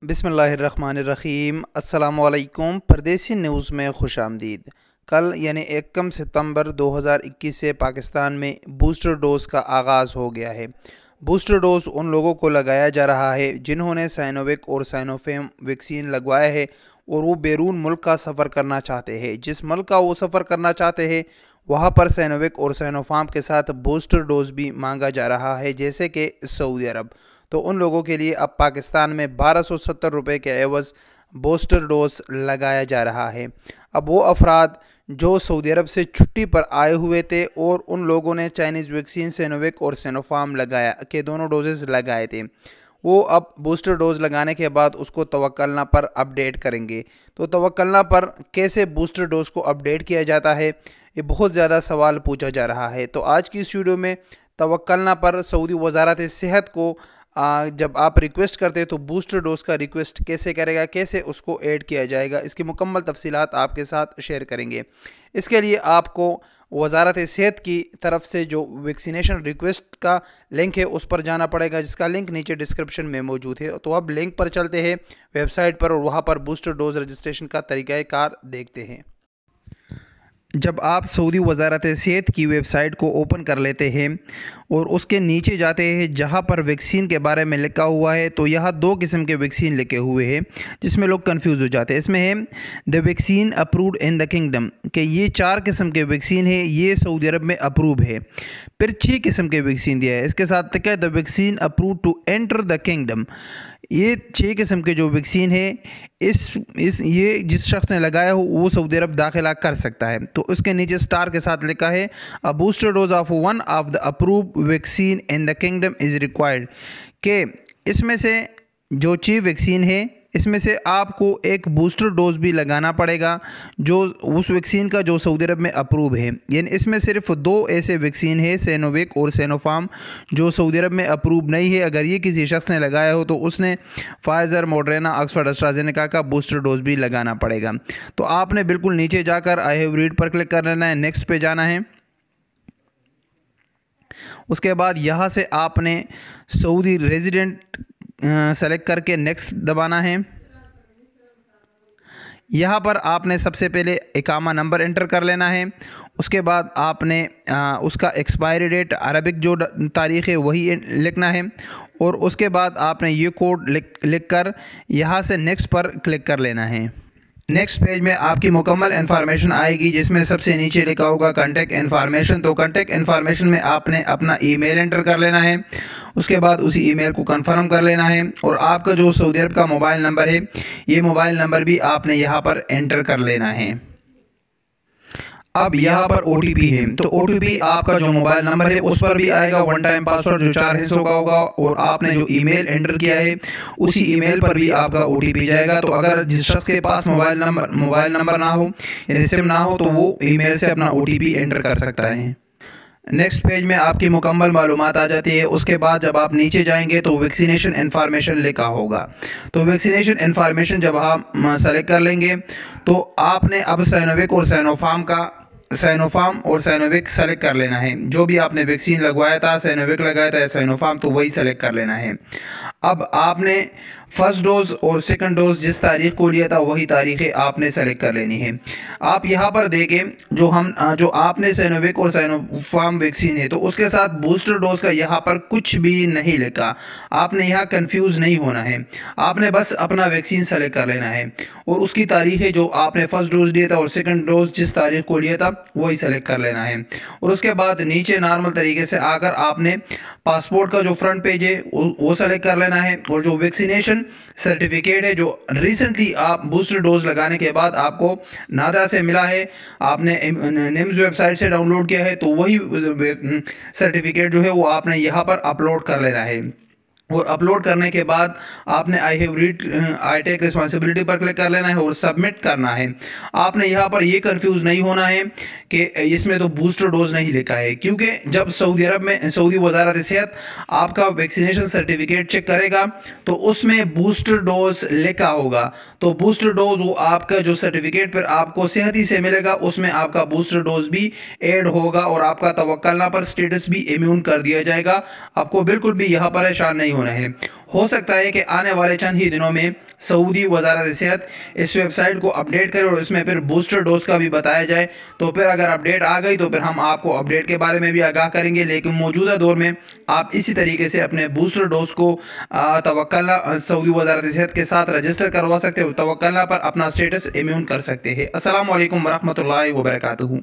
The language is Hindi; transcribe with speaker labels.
Speaker 1: बिस्मिल्लाहिर्रहमानिर्रहीम। अस्सलामुअलैकुम। परदेसी न्यूज़ में खुश आमदीद। कल यानी 1 सितंबर 2021 से पाकिस्तान में बूस्टर डोज़ का आगाज़ हो गया है। बूस्टर डोज़ उन लोगों को लगाया जा रहा है जिन्होंने साइनोविक और साइनोफार्म वैक्सीन लगवाया है और वो बैरून मुल्क का सफ़र करना चाहते हैं। जिस मुल्क का वो सफ़र करना चाहते हैं वहाँ पर साइनोविक और साइनोफार्म के साथ बूस्टर डोज़ भी मांगा जा रहा है, जैसे कि सऊदी अरब। तो उन लोगों के लिए अब पाकिस्तान में 1270 रुपये के एवज़ बूस्टर डोज लगाया जा रहा है। अब वो अफराद जो सऊदी अरब से छुट्टी पर आए हुए थे और उन लोगों ने चाइनीज़ वैक्सीन सिनोविक और सिनोफार्म लगाया के दोनों डोजेज़ लगाए थे, वो अब बूस्टर डोज लगाने के बाद उसको तवक्कलना पर अपडेट करेंगे। तो तवक्कलना पर कैसे बूस्टर डोज को अपडेट किया जाता है, ये बहुत ज़्यादा सवाल पूछा जा रहा है। तो आज की इस वीडियो में तवक्कलना पर सऊदी वजारत सेहत को जब आप रिक्वेस्ट करते हैं तो बूस्टर डोज का रिक्वेस्ट कैसे करेगा, कैसे उसको ऐड किया जाएगा, इसकी मुकम्मल तफसीलात आपके साथ शेयर करेंगे। इसके लिए आपको वजारत सेहत की तरफ से जो वैक्सीनेशन रिक्वेस्ट का लिंक है उस पर जाना पड़ेगा, जिसका लिंक नीचे डिस्क्रिप्शन में मौजूद है। तो अब लिंक पर चलते हैं वेबसाइट पर और वहाँ पर बूस्टर डोज रजिस्ट्रेशन का तरीक़ाकार देखते हैं। जब आप सऊदी वजारत सेहत की वेबसाइट को ओपन कर लेते हैं और उसके नीचे जाते हैं जहां पर वैक्सीन के बारे में लिखा हुआ है, तो यहाँ 2 किस्म के वैक्सीन लिखे हुए हैं जिसमें लोग कंफ्यूज हो जाते हैं। इसमें है the vaccine approved in the kingdom, कि ये 4 किस्म के वैक्सीन है, ये सऊदी अरब में अप्रूव है। फिर 6 किस्म के वैक्सीन दिया है, इसके साथ लिखा है the vaccine approve to enter the kingdom. ये 6 किस्म के जो वैक्सीन है इस ये जिस शख्स ने लगाया हो वो सऊदी अरब दाखिला कर सकता है। तो उसके नीचे स्टार के साथ लिखा है अ booster dose of one of the approved vaccine in the kingdom is required, के इसमें से जो 6 वैक्सीन है इसमें से आपको एक बूस्टर डोज भी लगाना पड़ेगा जो उस वैक्सीन का जो सऊदी अरब में अप्रूव है। यानी इसमें सिर्फ 2 ऐसे वैक्सीन है, सिनोविक और सिनोफार्म, जो सऊदी अरब में अप्रूव नहीं है। अगर ये किसी शख्स ने लगाया हो तो उसने फाइज़र, मॉडर्ना, ऑक्सफर्ड एस्ट्राजेनेका का बूस्टर डोज भी लगाना पड़ेगा। तो आपने बिल्कुल नीचे जाकर आई हैव रीड पर क्लिक कर लेना है, नेक्स्ट पे जाना है। उसके बाद यहाँ से आपने सऊदी रेजिडेंट सेलेक्ट करके नेक्स्ट दबाना है। यहाँ पर आपने सबसे पहले इकामा नंबर एंटर कर लेना है। उसके बाद आपने उसका एक्सपायरी डेट अरबिक जो तारीख़ है वही लिखना है और उसके बाद आपने ये कोड लिख कर यहाँ से नेक्स्ट पर क्लिक कर लेना है। नेक्स्ट पेज में आपकी मुकम्मल इन्फॉर्मेशन आएगी जिसमें सबसे नीचे लिखा होगा कॉन्टैक्ट इन्फॉर्मेशन। तो कॉन्टैक्ट इन्फॉर्मेशन में आपने अपना ईमेल एंटर कर लेना है, उसके बाद उसी ईमेल को कंफर्म कर लेना है और आपका जो सऊदी अरब का मोबाइल नंबर है ये मोबाइल नंबर भी आपने यहाँ पर एंटर कर लेना है। अब यहाँ पर OTP है, तो OTP आपका जो मोबाइल नंबर है उस पर भी आएगा, वन टाइम पासवर्ड जो 4 हिस्सों का होगा, और आपने जो ईमेल एंटर किया है उसी ईमेल पर भी आपका OTP जाएगा। तो अगर जिस शख्स के पास मोबाइल नंबर ना हो यानी सिम ना हो तो वो ईमेल से अपना OTP एंटर कर सकता है। नेक्स्ट पेज में आपकी मुकम्मल मालूमात आ जाती है। उसके बाद जब आप नीचे जाएंगे तो वैक्सीनेशन इन्फॉर्मेशन लिखा होगा। तो वैक्सीनेशन इन्फॉर्मेशन जब आप सेलेक्ट कर लेंगे तो आपने अब सिनोविक और सिनोफार्म और सिनोविक सेलेक्ट कर लेना है। जो भी आपने वैक्सीन लगवाया था, सिनोविक लगाया था या सिनोफार्म, तो वही सेलेक्ट कर लेना है। अब आपने फर्स्ट डोज और सेकंड डोज जिस तारीख को लिया था वही तारीखें आपने सेलेक्ट कर लेनी है। आप यहाँ पर देखें जो आपने सिनोविक और सिनोफार्म वैक्सीन है तो उसके साथ बूस्टर डोज का यहाँ पर कुछ भी नहीं लिखा। आपने यहाँ कंफ्यूज नहीं होना है, आपने बस अपना वैक्सीन सेलेक्ट कर लेना है और उसकी तारीखें जो आपने फर्स्ट डोज लिया था और सेकंड डोज जिस तारीख को लिया था वही सेलेक्ट कर लेना है। और उसके बाद नीचे नॉर्मल तरीके से आकर आपने पासपोर्ट का जो फ्रंट पेज है वो सेलेक्ट कर लेना है और जो वैक्सीनेशन सर्टिफिकेट है जो रिसेंटली आप बूस्टर डोज लगाने के बाद आपको नादरा से मिला है, आपने निम्स वेबसाइट से डाउनलोड किया है, तो वही सर्टिफिकेट जो है वो आपने यहाँ पर अपलोड कर लेना है। और अपलोड करने के बाद आपने I have read I take responsibility पर क्लिक कर लेना है और सबमिट करना है। आपने यहाँ पर ये कंफ्यूज नहीं होना है कि इसमें तो बूस्टर डोज नहीं लिखा है, क्योंकि जब सऊदी अरब में सऊदी वजारत सेहत आपका वैक्सीनेशन सर्टिफिकेट चेक करेगा तो उसमें बूस्टर डोज लिखा होगा। तो बूस्टर डोज वो आपका जो सर्टिफिकेट पर आपको सेहती से मिलेगा उसमें आपका बूस्टर डोज भी ऐड होगा और आपका तवक्कलना पर स्टेटस भी इम्यून कर दिया जाएगा। आपको बिल्कुल भी यहाँ परेशान नहीं होना है। हो सकता है कि आने वाले चंद ही दिनों में सऊदी वजारत सेहत इस वेबसाइट को अपडेट करे और इसमें फिर बूस्टर डोज का भी बताया जाए। तो फिर अगर अपडेट आ गई तो फिर हम आपको अपडेट के बारे में भी आगाह करेंगे। लेकिन मौजूदा दौर में आप इसी तरीके से अपने बूस्टर डोज को तवक्कलना सऊदी वजारत सेहत के साथ रजिस्टर करवा सकते हो। तवक्कलना पर अपना स्टेटस इम्यून कर सकते हैं। अस्सलाम वालेकुम वरहमतुल्लाहि वबरकातुहू।